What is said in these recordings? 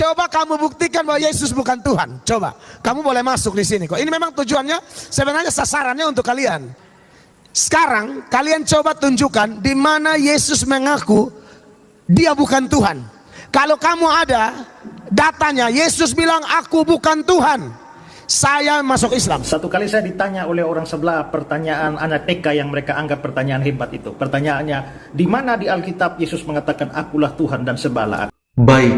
Coba kamu buktikan bahwa Yesus bukan Tuhan. Coba, kamu boleh masuk di sini kok. Ini memang tujuannya, sebenarnya sasarannya untuk kalian. Sekarang kalian coba tunjukkan di mana Yesus mengaku dia bukan Tuhan. Kalau kamu ada datanya, Yesus bilang aku bukan Tuhan, saya masuk Islam. Satu kali saya ditanya oleh orang sebelah pertanyaan anak TK yang mereka anggap pertanyaan hebat itu. Pertanyaannya, di mana di Alkitab Yesus mengatakan akulah Tuhan dan sembahlah aku? Baik,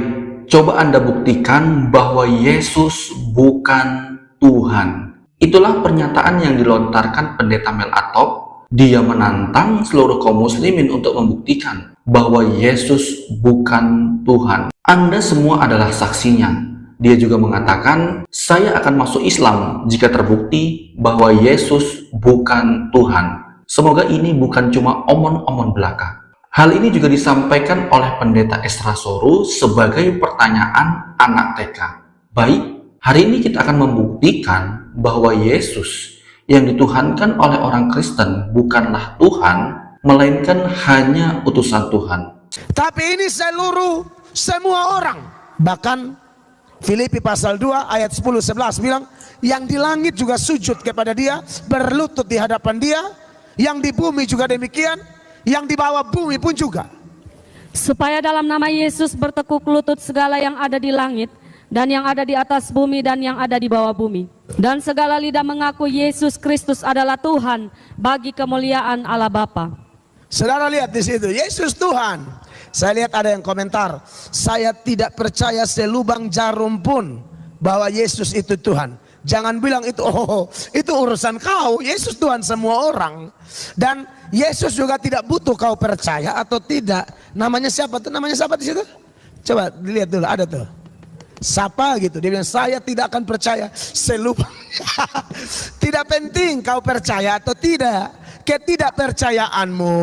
coba Anda buktikan bahwa Yesus bukan Tuhan. Itulah pernyataan yang dilontarkan pendeta Mel Atop. Dia menantang seluruh kaum muslimin untuk membuktikan bahwa Yesus bukan Tuhan. Anda semua adalah saksinya. Dia juga mengatakan, saya akan masuk Islam jika terbukti bahwa Yesus bukan Tuhan. Semoga ini bukan cuma omon-omon belaka. Hal ini juga disampaikan oleh pendeta Esra Soru sebagai pertanyaan anak TK. Baik, hari ini kita akan membuktikan bahwa Yesus yang dituhankan oleh orang Kristen bukanlah Tuhan, melainkan hanya utusan Tuhan. Tapi ini seluruh semua orang. Bahkan Filipi pasal 2 ayat 10-11 bilang, yang di langit juga sujud kepada dia, berlutut di hadapan dia, yang di bumi juga demikian, yang di bawah bumi pun juga. Supaya dalam nama Yesus bertekuk lutut segala yang ada di langit, dan yang ada di atas bumi, dan yang ada di bawah bumi. Dan segala lidah mengaku Yesus Kristus adalah Tuhan, bagi kemuliaan Allah Bapa. Saudara lihat di situ, Yesus Tuhan. Saya lihat ada yang komentar, saya tidak percaya selubang jarum pun bahwa Yesus itu Tuhan. Jangan bilang itu, itu urusan kau. Yesus Tuhan semua orang. Dan Yesus juga tidak butuh kau percaya atau tidak. Namanya siapa tuh? Namanya siapa di situ? Coba dilihat dulu, ada tuh. Siapa gitu, dia bilang saya tidak akan percaya selubang. Tidak penting kau percaya atau tidak, ketidakpercayaanmu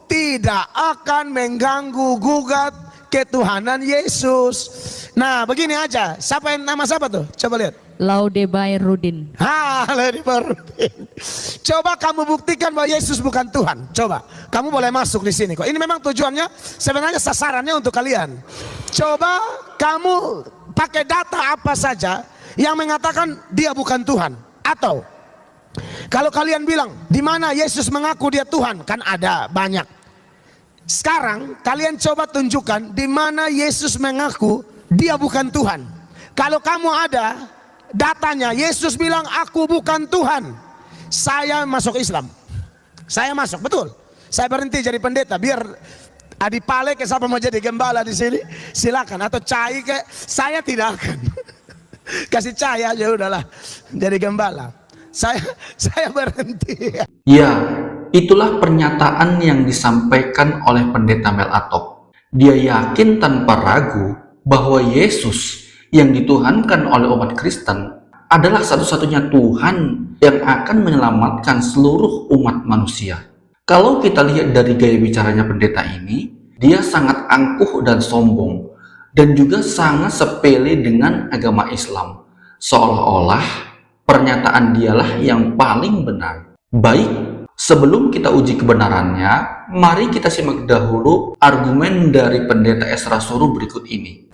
tidak akan mengganggu gugat ketuhanan Yesus. Nah begini aja, nama siapa tuh, coba lihat. Laude Bairudin. Laude Bairudin. Coba kamu buktikan bahwa Yesus bukan Tuhan. Coba, kamu boleh masuk di sini kok. Ini memang tujuannya, sebenarnya sasarannya untuk kalian. Coba kamu pakai data apa saja yang mengatakan dia bukan Tuhan. Atau kalau kalian bilang di mana Yesus mengaku dia Tuhan, kan ada banyak. Sekarang kalian coba tunjukkan di mana Yesus mengaku dia bukan Tuhan. Kalau kamu ada datanya, Yesus bilang aku bukan Tuhan, saya masuk Islam. Saya masuk, betul. Saya berhenti jadi pendeta biar Adi Pale ke siapa mau jadi gembala di sini silakan, atau Cai ke saya tidak akan. Kasih Cai aja udahlah jadi gembala. Saya berhenti. Ya, itulah pernyataan yang disampaikan oleh pendeta Mel Atop. Dia yakin tanpa ragu bahwa Yesus yang dituhankan oleh umat Kristen adalah satu-satunya Tuhan yang akan menyelamatkan seluruh umat manusia. Kalau kita lihat dari gaya bicaranya pendeta ini, dia sangat angkuh dan sombong, dan juga sangat sepele dengan agama Islam. Seolah-olah pernyataan dialah yang paling benar. Baik, sebelum kita uji kebenarannya, mari kita simak dahulu argumen dari pendeta Esra Soru berikut ini.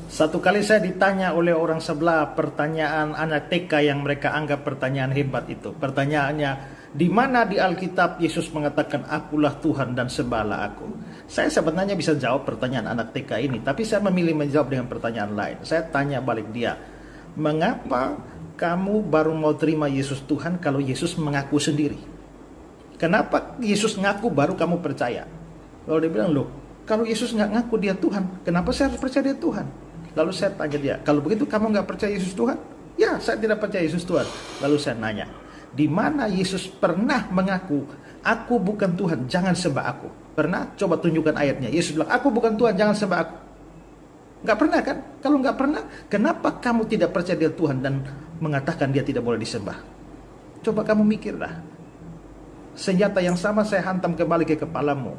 Satu kali saya ditanya oleh orang sebelah pertanyaan anak TK yang mereka anggap pertanyaan hebat itu. Pertanyaannya, di mana di Alkitab Yesus mengatakan akulah Tuhan dan sembahlah aku? Saya sebenarnya bisa jawab pertanyaan anak TK ini, tapi saya memilih menjawab dengan pertanyaan lain. Saya tanya balik dia, mengapa kamu baru mau terima Yesus Tuhan kalau Yesus mengaku sendiri? Kenapa Yesus ngaku baru kamu percaya? Lalu dia bilang, loh, kalau Yesus nggak ngaku dia Tuhan, kenapa saya harus percaya dia Tuhan? Lalu saya tanya dia, kalau begitu kamu nggak percaya Yesus Tuhan? Ya, saya tidak percaya Yesus Tuhan. Lalu saya nanya, di mana Yesus pernah mengaku, aku bukan Tuhan, jangan sembah aku? Pernah? Coba tunjukkan ayatnya. Yesus bilang, aku bukan Tuhan, jangan sembah aku. Nggak pernah kan? Kalau nggak pernah, kenapa kamu tidak percaya dia Tuhan dan mengatakan dia tidak boleh disembah? Coba kamu mikirlah. Senjata yang sama saya hantam kembali ke kepalamu.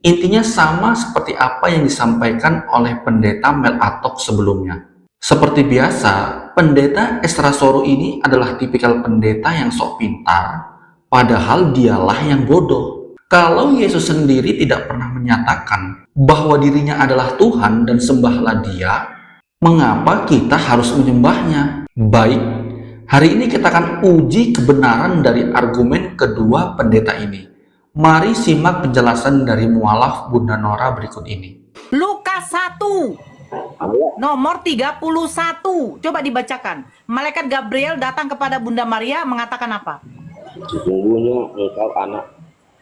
Intinya sama seperti apa yang disampaikan oleh pendeta Mel Atop sebelumnya. Seperti biasa, pendeta Esra Soru ini adalah tipikal pendeta yang sok pintar, padahal dialah yang bodoh. Kalau Yesus sendiri tidak pernah menyatakan bahwa dirinya adalah Tuhan dan sembahlah dia, Mengapa kita harus menyembahnya? Baik, hari ini kita akan uji kebenaran dari argumen kedua pendeta ini. Mari simak penjelasan dari mualaf Bunda Nora berikut ini. Lukas 1 nomor 31. Coba dibacakan. Malaikat Gabriel datang kepada Bunda Maria mengatakan apa? Sesungguhnya engkau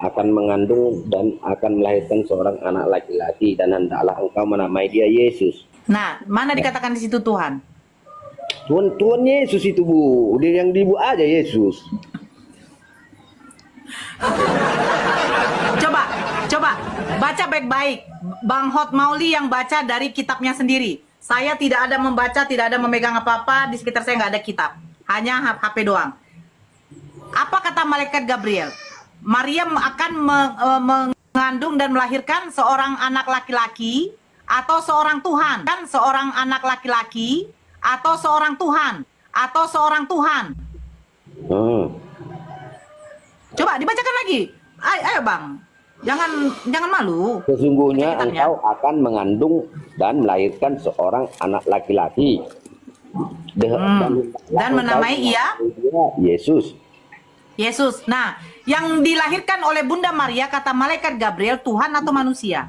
akan mengandung dan akan melahirkan seorang anak laki-laki, dan hendaklah engkau menamai dia Yesus. Nah, mana dikatakan di situ Tuhan? Tuhan Yesus itu, Bu. Dia yang dibu aja Yesus. Coba baca baik-baik. Bang Hot Mauli yang baca dari kitabnya sendiri. Saya tidak ada membaca, tidak ada memegang apa-apa. Di sekitar saya nggak ada kitab, hanya HP doang. Apa kata malaikat Gabriel? Maria akan mengandung dan melahirkan seorang anak laki-laki atau seorang Tuhan? Kan seorang anak laki-laki atau seorang Tuhan? Atau seorang Tuhan? Coba dibacakan lagi. Ayo Bang, jangan malu. Sesungguhnya engkau akan mengandung dan melahirkan seorang anak laki-laki. Dan menamai ia Yesus. Yesus. Nah, yang dilahirkan oleh Bunda Maria kata malaikat Gabriel, Tuhan atau manusia?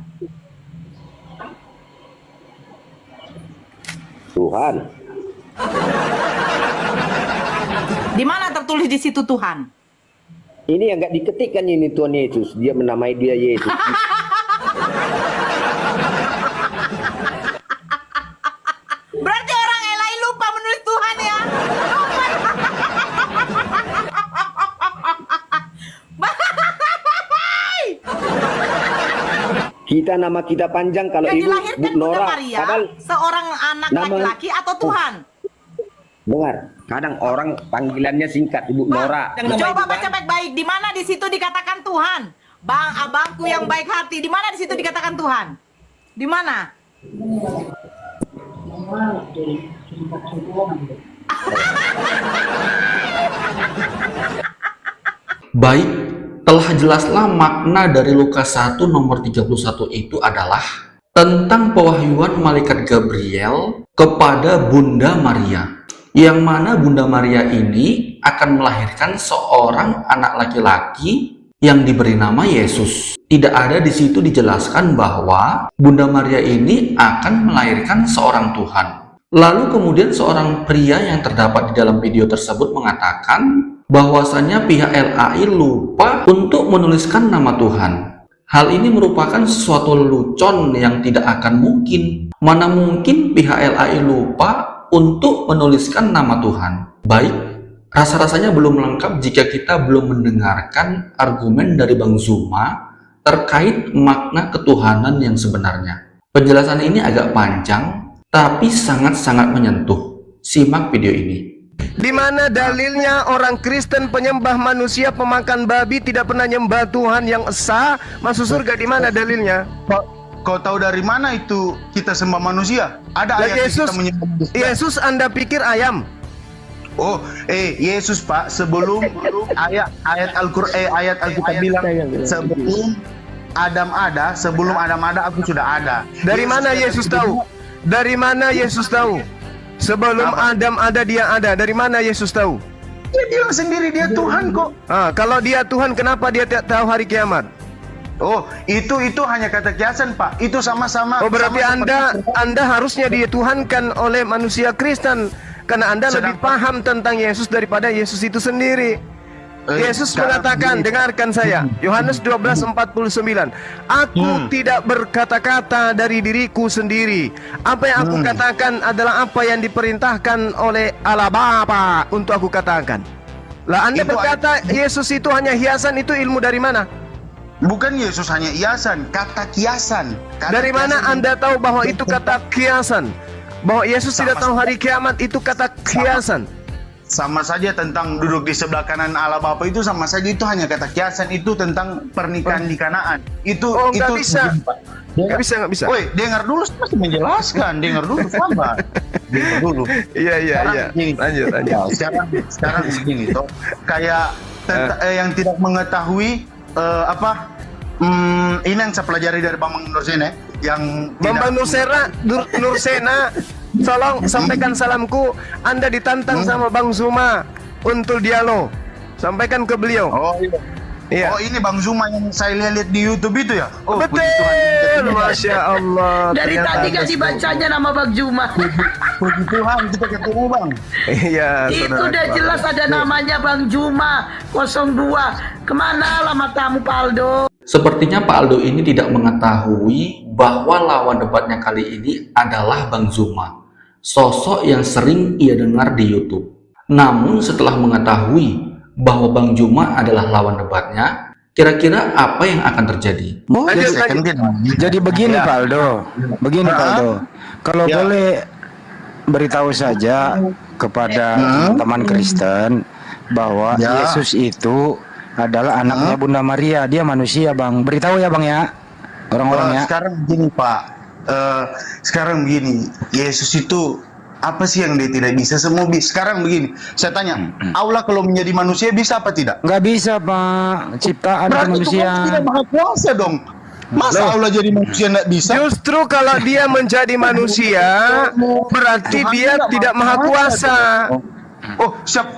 Tuhan. Di mana tertulis di situ Tuhan? Ini yang nggak diketikkan ini Tuhan Yesus. Dia menamai dia Yesus. Berarti orang lain lupa menulis Tuhan ya? Nama kita panjang kalau yang Ibu dilahirkan Bu Bunda Nora. Maria, seorang anak laki-laki atau Tuhan? Dengar, kadang orang panggilannya singkat Ibu Nora. Coba baca baik-baik. Di mana di situ dikatakan Tuhan? Bang, abangku yang baik hati. Di mana di situ dikatakan Tuhan? Di mana? Baik, telah jelaslah makna dari Lukas 1 nomor 31 itu adalah tentang pewahyuan malaikat Gabriel kepada Bunda Maria, yang mana Bunda Maria ini akan melahirkan seorang anak laki-laki yang diberi nama Yesus. Tidak ada di situ dijelaskan bahwa Bunda Maria ini akan melahirkan seorang Tuhan. Lalu kemudian seorang pria yang terdapat di dalam video tersebut mengatakan bahwasanya pihak LAI lupa untuk menuliskan nama Tuhan. Hal ini merupakan sesuatu lelucon yang tidak akan mungkin. Mana mungkin pihak LAI lupa untuk menuliskan nama Tuhan? Baik, rasa-rasanya belum lengkap jika kita belum mendengarkan argumen dari Bang Zuma terkait makna ketuhanan yang sebenarnya. Penjelasan ini agak panjang, tapi sangat-sangat menyentuh. Simak video ini. Di mana dalilnya orang Kristen penyembah manusia pemakan babi tidak pernah nyembah Tuhan yang esa masuk surga? Di mana dalilnya? Kau tahu dari mana itu kita sembah manusia? Ada ayat Yesus, kita menyembah manusia. Yesus Anda pikir ayam? Oh, Yesus Pak, sebelum ayat Alkitab bilang sebelum Adam ada, aku sudah ada. Dari mana Yesus tahu? Dari mana Yesus tahu? Sebelum Adam ada, dia ada. Dari mana Yesus tahu? Dia bilang sendiri dia Tuhan kok. Kalau dia Tuhan, kenapa dia tidak tahu hari kiamat? Oh, itu hanya kata kiasan Pak. Itu sama-sama. Oh, berarti sama Anda harusnya dituhankan oleh manusia Kristen, karena Anda lebih paham tentang Yesus daripada Yesus itu sendiri. Yesus mengatakan, dengarkan saya, Yohanes 12:49, aku tidak berkata-kata dari diriku sendiri. Apa yang aku katakan adalah apa yang diperintahkan oleh Allah Bapa untuk aku katakan. Lah Anda berkata Yesus itu hanya hiasan, itu ilmu dari mana? Bukan Yesus hanya hiasan, kata kiasan. Dari mana Anda tahu bahwa itu kata kiasan? Bahwa Yesus tidak tahu hari kiamat itu kata kiasan? Sama saja tentang duduk di sebelah kanan Allah Bapa itu sama saja, itu hanya kata kiasan. Itu tentang pernikahan di Kanaan. Itu nggak bisa. Nggak bisa. Woi, dengar dulu, saya masih menjelaskan. Dengar dulu, sabar. Dengar dulu. Iya. Lanjut. Sekarang begini toh. Kayak yang tidak mengetahui ini yang saya pelajari dari Bambang Nursena, yang Bambang Nursena Tolong sampaikan salamku. Anda ditantang sama Bang Zuma untuk dialog. Sampaikan ke beliau. Oh iya. Iya. Oh ini Bang Zuma yang saya lihat di YouTube itu ya? Oh, Betul, puji Tuhan. Masya Allah. Dari ternyata tadi Anda gak dibacanya nama Bang Juma. Puji Tuhan kita ketemu Bang. Iya, Itu saudara. udah jelas ada namanya Bang Juma 02. Kemana alamat kamu Pak Aldo? Sepertinya Pak Aldo ini tidak mengetahui bahwa lawan debatnya kali ini adalah Bang Zuma, sosok yang sering ia dengar di YouTube. Namun setelah mengetahui bahwa Bang Zuma adalah lawan debatnya, kira-kira apa yang akan terjadi? Jadi begini Pak Aldo, begini Pak Aldo, kalau boleh beritahu saja kepada teman Kristen bahwa Yesus itu adalah anaknya Bunda Maria, dia manusia Bang. Beritahu ya Bang ya, orang-orangnya. Sekarang begini Pak, sekarang begini, Yesus itu apa sih yang dia tidak bisa? Semua bisa. Sekarang begini, saya tanya, Allah kalau menjadi manusia bisa apa tidak? Nggak bisa Pak, ciptaan Berarti manusia. Tuhan tidak maha kuasa dong. Masa Allah jadi manusia nggak bisa? Justru kalau dia menjadi manusia, berarti dia tidak maha kuasa. Oh, siap.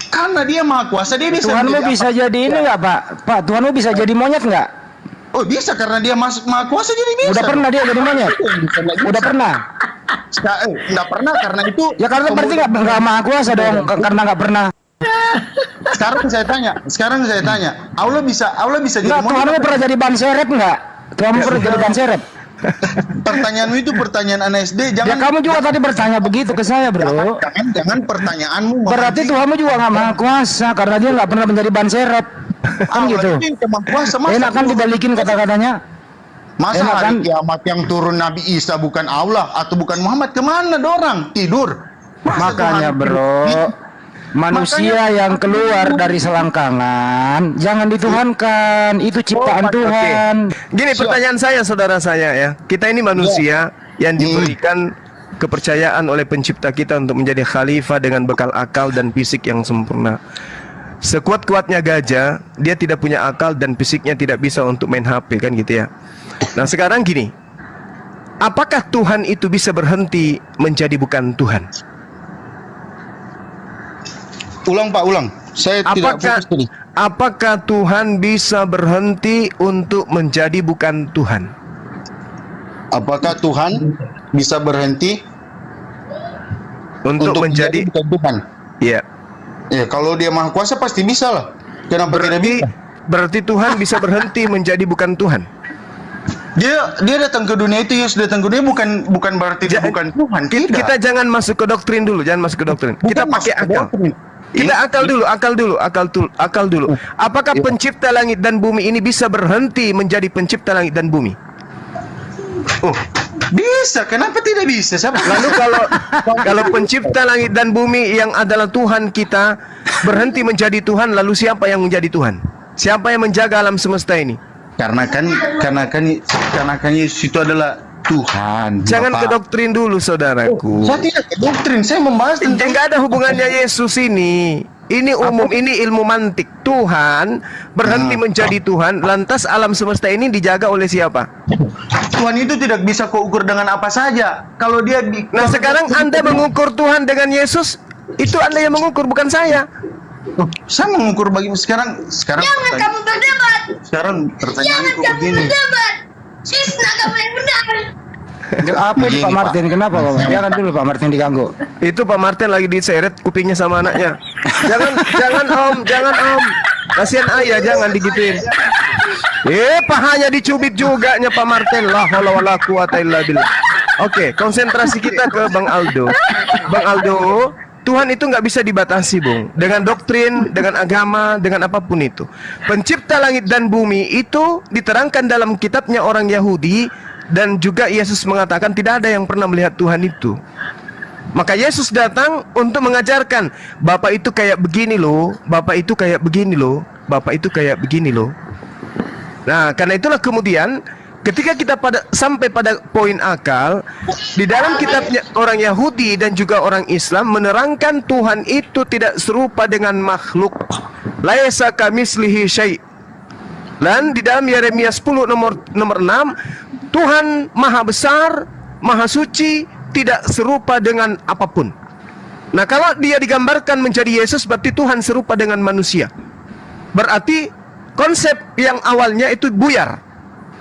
Karena dia maha kuasa, dia bisa. Tuhanmu menjadi bisa apa? jadi ini nggak Pak? Pak, Tuhanmu bisa jadi monyet nggak? Oh bisa, karena dia masuk maha kuasa jadi bisa. Udah pernah dia jadi monyet? Udah pernah? Nggak pernah karena itu. Ya karena berarti nggak maha kuasa dong, karena nggak pernah. Sekarang saya tanya, Allah bisa jadi Nggak, Tuhanmu pernah jadi ban serep nggak? Tuhanmu pernah jadi ban serep? Pertanyaanmu itu pertanyaan anak SD, Ya jangan. kamu juga tadi bertanya begitu ke saya bro. Jangan pertanyaanmu. Berarti Tuhanmu juga nggak maha kuasa karena dia nggak pernah menjadi ban serep. Kan gitu. Enak kan dibalikin kata-katanya. Masa Enak kan? hari kiamat yang turun Nabi Isa bukan Allah atau bukan Muhammad, kemana dorang tidur? Makanya bro, manusia yang keluar dari selangkangan jangan dituhankan, itu ciptaan Tuhan. Gini pertanyaan saya, saudara saya ya. Kita ini manusia yang diberikan kepercayaan oleh pencipta kita untuk menjadi khalifah dengan bekal akal dan fisik yang sempurna. Sekuat-kuatnya gajah, dia tidak punya akal dan fisiknya tidak bisa untuk main HP kan gitu ya. Nah sekarang gini, apakah Tuhan itu bisa berhenti menjadi bukan Tuhan? Ulang Pak, ulang. Saya tidak fokus tadi. Apakah Tuhan bisa berhenti untuk menjadi bukan Tuhan? Apakah Tuhan bisa berhenti untuk menjadi bukan Tuhan? Iya. Ya, kalau dia maha kuasa pasti bisa lah. Kenapa tidak bisa? Berarti Tuhan bisa berhenti menjadi bukan Tuhan. Dia datang ke dunia itu, Yesus datang ke dunia bukan berarti dia bukan Tuhan. Tidak. Kita jangan masuk ke doktrin dulu, jangan masuk ke doktrin. Bukan Kita pakai masuk ke akal. doktrin. Kita akal dulu. Apakah pencipta langit dan bumi ini bisa berhenti menjadi pencipta langit dan bumi? Oh, bisa. Kenapa tidak bisa? Lalu kalau pencipta langit dan bumi yang adalah Tuhan kita berhenti menjadi Tuhan, lalu siapa yang menjadi Tuhan? Siapa yang menjaga alam semesta ini? Karena kan Yesus itu adalah Tuhan. Jangan Bapak. ke doktrin dulu, saudaraku. Saya tidak ke doktrin, saya membahas tentang. Enggak ada hubungannya Yesus ini. Ini umum, ini ilmu mantik. Tuhan berhenti menjadi Tuhan, lantas alam semesta ini dijaga oleh siapa? Tuhan itu tidak bisa kau ukur dengan apa saja. Kalau dia Nah sekarang Anda mengukur Tuhan dengan Yesus, itu Anda yang mengukur, bukan saya. Saya mengukur sekarang. Jangan kamu berdebat. Sekarang pertanyaanku begini. Cisna kamu yang benar. Apa itu Pak Martin? Kenapa Pak? Jangan dulu Pak Martin diganggu. Itu Pak Martin lagi diseret kupingnya sama anaknya. Jangan om. Kasihan ayah, jangan digituin. Pahanya dicubit juga nya Pak Martin. La haula wala quwata illa billah. Oke, konsentrasi kita ke Bang Aldo. Bang Aldo, Tuhan itu nggak bisa dibatasi, Bung. Dengan doktrin, dengan agama, dengan apapun itu. Pencipta langit dan bumi itu diterangkan dalam kitabnya orang Yahudi. Dan juga Yesus mengatakan tidak ada yang pernah melihat Tuhan itu. Maka Yesus datang untuk mengajarkan, Bapak itu kayak begini loh, Bapak itu kayak begini loh, Bapak itu kayak begini loh. Nah, karena itulah kemudian ketika kita sampai pada poin akal, di dalam kitabnya orang Yahudi dan juga orang Islam menerangkan Tuhan itu tidak serupa dengan makhluk. Laisa kamislihi syai'. Dan di dalam Yeremia 10 nomor 6, Tuhan maha besar, maha suci, tidak serupa dengan apapun. Nah, kalau dia digambarkan menjadi Yesus, berarti Tuhan serupa dengan manusia. Berarti konsep yang awalnya itu buyar.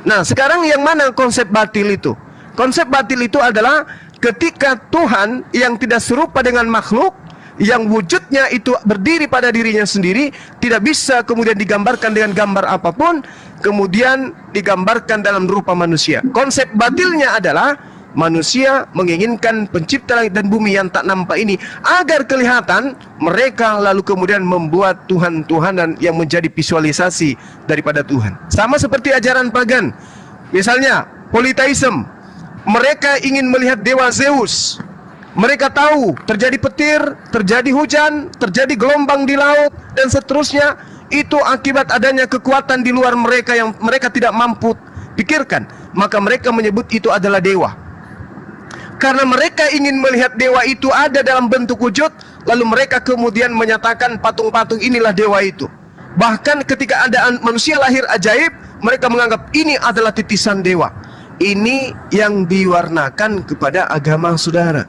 Nah, sekarang yang mana konsep batil itu? Konsep batil itu adalah ketika Tuhan yang tidak serupa dengan makhluk, yang wujudnya itu berdiri pada dirinya sendiri, tidak bisa kemudian digambarkan dengan gambar apapun, kemudian digambarkan dalam rupa manusia. Konsep batilnya adalah manusia menginginkan pencipta langit dan bumi yang tak nampak ini agar kelihatan mereka, lalu kemudian membuat Tuhan-Tuhanan yang menjadi visualisasi daripada Tuhan. Sama seperti ajaran pagan, misalnya polytheism. Mereka ingin melihat dewa Zeus. Mereka tahu terjadi petir, terjadi hujan, terjadi gelombang di laut, dan seterusnya. Itu akibat adanya kekuatan di luar mereka yang mereka tidak mampu pikirkan. Maka mereka menyebut itu adalah dewa. Karena mereka ingin melihat dewa itu ada dalam bentuk wujud, lalu mereka kemudian menyatakan patung-patung inilah dewa itu. Bahkan ketika ada manusia lahir ajaib, mereka menganggap ini adalah titisan dewa. Ini yang diwarnakan kepada agama saudara.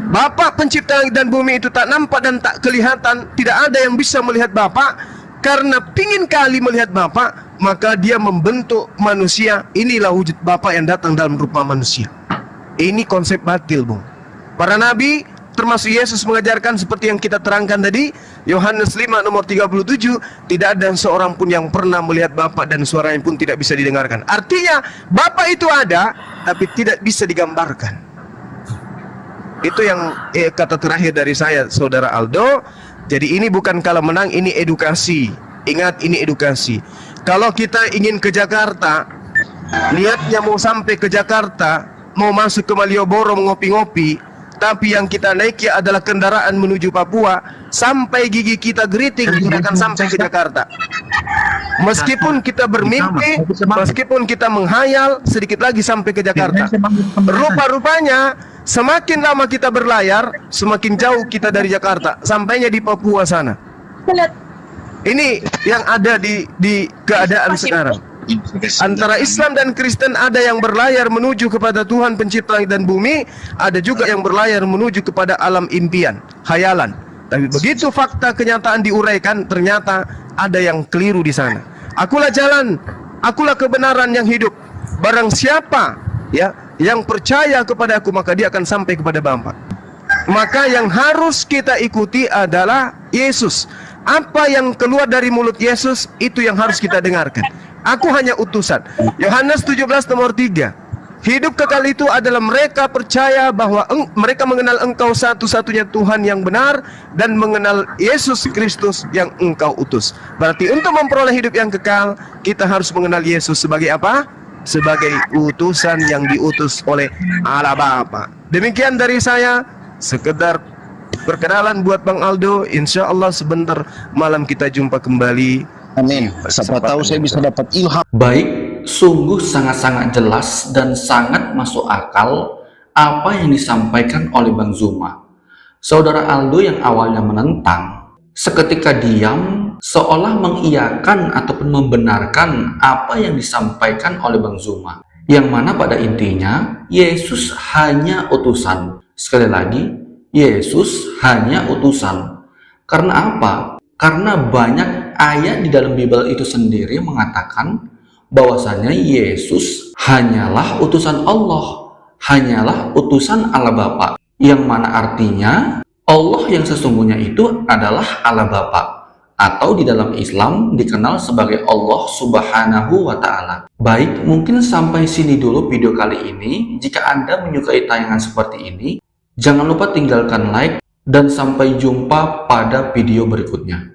Bapa pencipta langit dan bumi itu tak nampak dan tak kelihatan. Tidak ada yang bisa melihat Bapa. Karena pingin kali melihat Bapa, maka dia membentuk manusia. Inilah wujud Bapa yang datang dalam rupa manusia. Ini konsep batil, Bung. Para nabi termasuk Yesus mengajarkan seperti yang kita terangkan tadi, Yohanes 5 nomor 37, tidak ada seorang pun yang pernah melihat Bapa dan suaranya pun tidak bisa didengarkan. Artinya Bapa itu ada tapi tidak bisa digambarkan. Itu yang kata terakhir dari saya, Saudara Aldo. Jadi ini bukan kalah menang, ini edukasi. Ingat, ini edukasi. Kalau kita ingin ke Jakarta, niatnya mau sampai ke Jakarta, mau masuk ke Malioboro ngopi-ngopi, tapi yang kita naiki adalah kendaraan menuju Papua, sampai gigi kita geriting tidak akan sampai ke Jakarta. Meskipun kita bermimpi, meskipun kita menghayal, sedikit lagi sampai ke Jakarta. Rupa-rupanya semakin lama kita berlayar, semakin jauh kita dari Jakarta, sampainya di Papua sana. Ini yang ada di keadaan sekarang. Antara Islam dan Kristen ada yang berlayar menuju kepada Tuhan pencipta langit dan bumi, ada juga yang berlayar menuju kepada alam impian, khayalan. Tapi begitu fakta kenyataan diuraikan, ternyata ada yang keliru di sana. Akulah jalan, akulah kebenaran yang hidup. Barang siapa ya yang percaya kepada aku, maka dia akan sampai kepada Bapa. Maka yang harus kita ikuti adalah Yesus. Apa yang keluar dari mulut Yesus, itu yang harus kita dengarkan. Aku hanya utusan. Yohanes 17 nomor 3. Hidup kekal itu adalah mereka percaya bahwa mereka mengenal Engkau satu-satunya Tuhan yang benar, dan mengenal Yesus Kristus yang Engkau utus. Berarti untuk memperoleh hidup yang kekal, kita harus mengenal Yesus sebagai apa? Sebagai utusan yang diutus oleh Allah Bapa. Demikian dari saya, sekedar perkenalan buat Bang Aldo. Insya Allah sebentar malam kita jumpa kembali. Amin. Siapa tahu saya bisa dapat ilham. Baik, sungguh sangat-sangat jelas dan sangat masuk akal apa yang disampaikan oleh Bang Zuma. Saudara Aldo yang awalnya menentang, seketika diam seolah mengiyakan ataupun membenarkan apa yang disampaikan oleh Bang Zuma. Yang mana pada intinya, Yesus hanya utusan. Sekali lagi, Yesus hanya utusan. Karena apa? Karena banyak ayat di dalam Bible itu sendiri mengatakan bahwasanya Yesus hanyalah utusan Allah, hanyalah utusan Allah Bapa, yang mana artinya Allah yang sesungguhnya itu adalah Allah Bapa, atau di dalam Islam dikenal sebagai Allah Subhanahu wa Ta'ala. Baik, mungkin sampai sini dulu video kali ini. Jika Anda menyukai tayangan seperti ini, jangan lupa tinggalkan like, dan sampai jumpa pada video berikutnya.